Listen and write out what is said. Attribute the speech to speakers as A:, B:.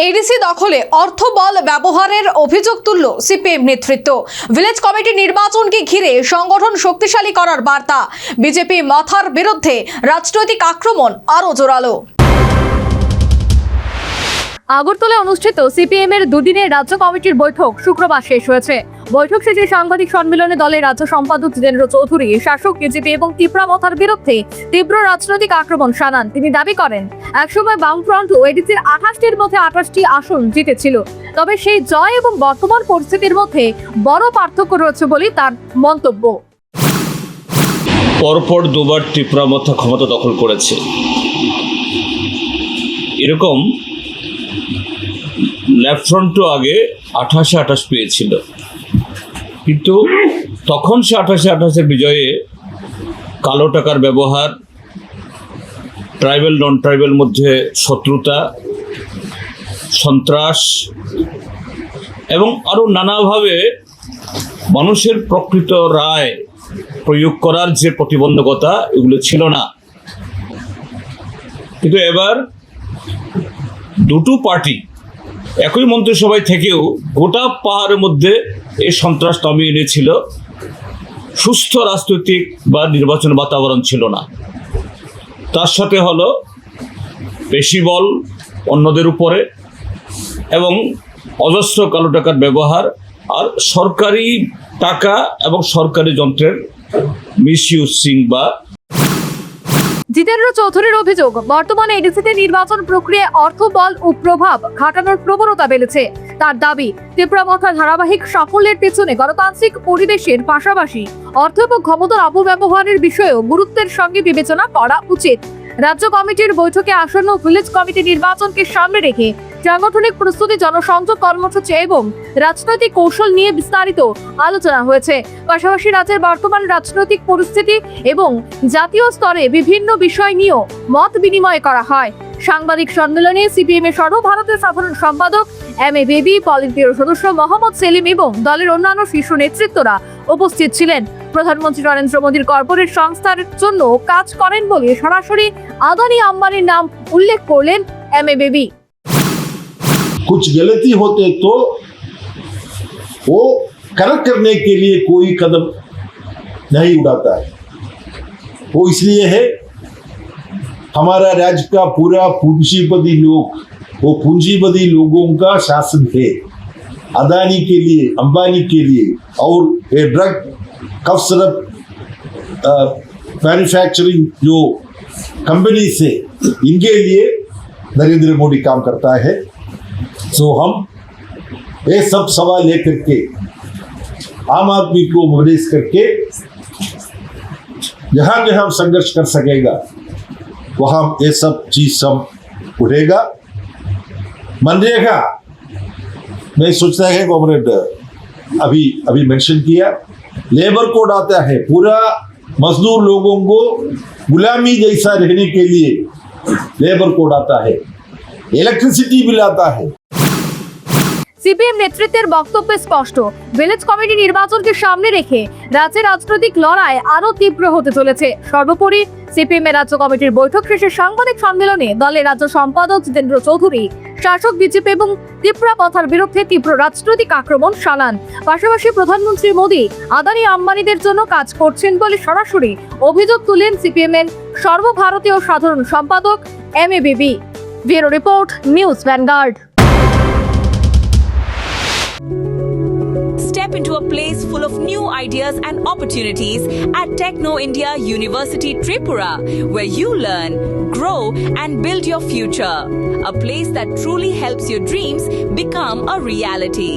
A: ADC দখলে অর্থবল ব্যবহারের অভিযোগ তুলল সিপিএম নেতৃত্ব। ভিলেজ কমিটি নির্বাচনকে ঘিরে সংগঠন শক্তিশালী করার বার্তা। বিজেপি মাথার বিরুদ্ধে রাজনৈতিক আক্রমণ আরো জোরালো। আগরতলায় অনুষ্ঠিত সিপিএম এর দুদিনের রাজ্য কমিটির বৈঠক শুক্রবার শেষ হয়েছে। বৈঠক শেষে সাংবাদিক সম্মেলনে দলের রাজ্য সম্পাদক জিতেন্দ্র চৌধুরী শাসক বিজেপি এবং ত্রিপুরা মাথার বিরুদ্ধে তীব্র রাজনৈতিক আক্রমণ শানান। তিনি দাবি করেন, একসময় বামফ্রন্ট ও এডিসির 28টির মধ্যে 28টি আসন জিতেছিল, তবে সেই জয় এবং বর্তমান পরিস্থিতির মধ্যে বড় পার্থক্য রয়েছে বলে তার মন্তব্য।
B: পরপর দুবার ত্রিপুরা মাথা ক্ষমতা দখল করেছে, এরকম লেফট ফ্রন্টও আগে 28 পেয়েছিল, কিন্তু তখন সে 28 বিজয়ে কালো টাকার ব্যবহার, ট্রাইবেল নন ট্রাইবেল মধ্যে শত্রুতা, সন্ত্রাস এবং আরও নানাভাবে মানুষের প্রকৃত রায় প্রয়োগ করার যে প্রতিবন্ধকতা, এগুলো ছিল না। কিন্তু এবার দুটো পার্টি একই মন্ত্রিসভায় থেকেও গোটা পাহাড়ের মধ্যে এই সন্ত্রাস নামিয়ে এনেছিল। সুস্থ রাজনৈতিক বা নির্বাচন বাতাবরণ ছিল না। তার সাথে হলো বেশি বল অন্যদের উপরে এবং অজস্র কালো টাকার ব্যবহার, আর সরকারি টাকা এবং সরকারি যন্ত্রের মিসইউজিং বা
A: জিতেন্দ্র চৌধুরীর অভিযোগ, বর্তমানে এডিসিতে নির্বাচন প্রক্রিয়ায় অর্থ বল ও প্রভাব খাটানোর প্রবণতা বেড়েছে। তার দাবি, ত্রিপুরা মাথার ধারাবাহিক সাফল্যের পেছনে গণতান্ত্রিক পরিবেশের পাশাপাশি অর্থ এবং ক্ষমতার অপব্যবহারের বিষয়েও গুরুত্বের সঙ্গে বিবেচনা করা উচিত। রাজ্য কমিটির বৈঠকে আসন্ন ভিলেজ কমিটি নির্বাচনকে সামনে রেখে সাংগঠনিক প্রস্তুতি, জনসংযোগ কর্মসূচি এবং রাজনৈতিক কৌশল নিয়ে বিস্তারিত আলোচনা হয়েছে। পাশাপাশি রাজ্যের বর্তমান রাজনৈতিক পরিস্থিতি এবং জাতীয় স্তরে বিভিন্ন বিষয় নিয়েও মত বিনিময় করা হয়। সাংবাদিক সম্মেলনে সিপিএম এর সর্বভারতীয় সাধারণ সম্পাদক এম.এ. বেবি, পলিট ব্যুরো সদস্য মোহাম্মদ সেলিম এবং দলের অন্যান্য শীর্ষ নেতৃত্বরা উপস্থিত ছিলেন। প্রধানমন্ত্রী নরেন্দ্র মোদীর কর্পোরেট সংস্থার জন্য কাজ করেন বলে সরাসরি আদানি আম্বানির নাম উল্লেখ করলেন এম.এ. বেবি।
C: कुछ गलती होते तो वो करेक्ट करने के लिए कोई कदम नहीं उठाता है। वो इसलिए है, हमारा राज्य का पूरा पूंजीपति लोग, वो पूंजीपति लोगों का शासन है। अदानी के लिए, अंबानी के लिए और ये ड्रग कफ सिरप मैन्युफैक्चरिंग जो कंपनी से, इनके लिए नरेंद्र मोदी काम करता है। तो हम ये सब सवाल लेकर के आम आदमी को मोबिलाइज करके जहां जहां संघर्ष कर सकेगा वहां ये सब चीज सब उठेगा। मनरेगा मैं सोचता है, कॉमरेड अभी मेंशन किया, लेबर कोड आता है, पूरा मजदूर लोगों को गुलामी जैसा रहने के लिए लेबर कोड आता है, इलेक्ट्रिसिटी बिल आता है।
A: সিপিএম নেতৃত্বের বক্তব্য স্পষ্ট, ভিলেজ কমিটি নির্বাচনকে সামনে রেখে রাজ্যের রাজনৈতিক লড়াই আরো তীব্র হতে চলেছে। সর্বোপরি সিপিএম এর রাজ্য কমিটির বৈঠক শেষে সাংবাদিক সম্মেলনে দলের রাজ্য সম্পাদক জিতেন্দ্র চৌধুরী শাসক বিজেপি এবং ত্রিপুরা মাথার বিরুদ্ধে তীব্র রাজনৈতিক আক্রমণ শানান। পাশাপাশি প্রধানমন্ত্রী মোদী আদানি আম্বানিদের জন্য কাজ করছেন বলে সরাসরি অভিযোগ তুলেন সিপিএম এর সর্বভারতীয় সাধারণ সম্পাদক M A. Baby. Bureau report, News Vanguard.
D: Step into a place full of new ideas and opportunities at Techno India University Tripura, where you learn, grow and build your future. A place that truly helps your dreams become a reality.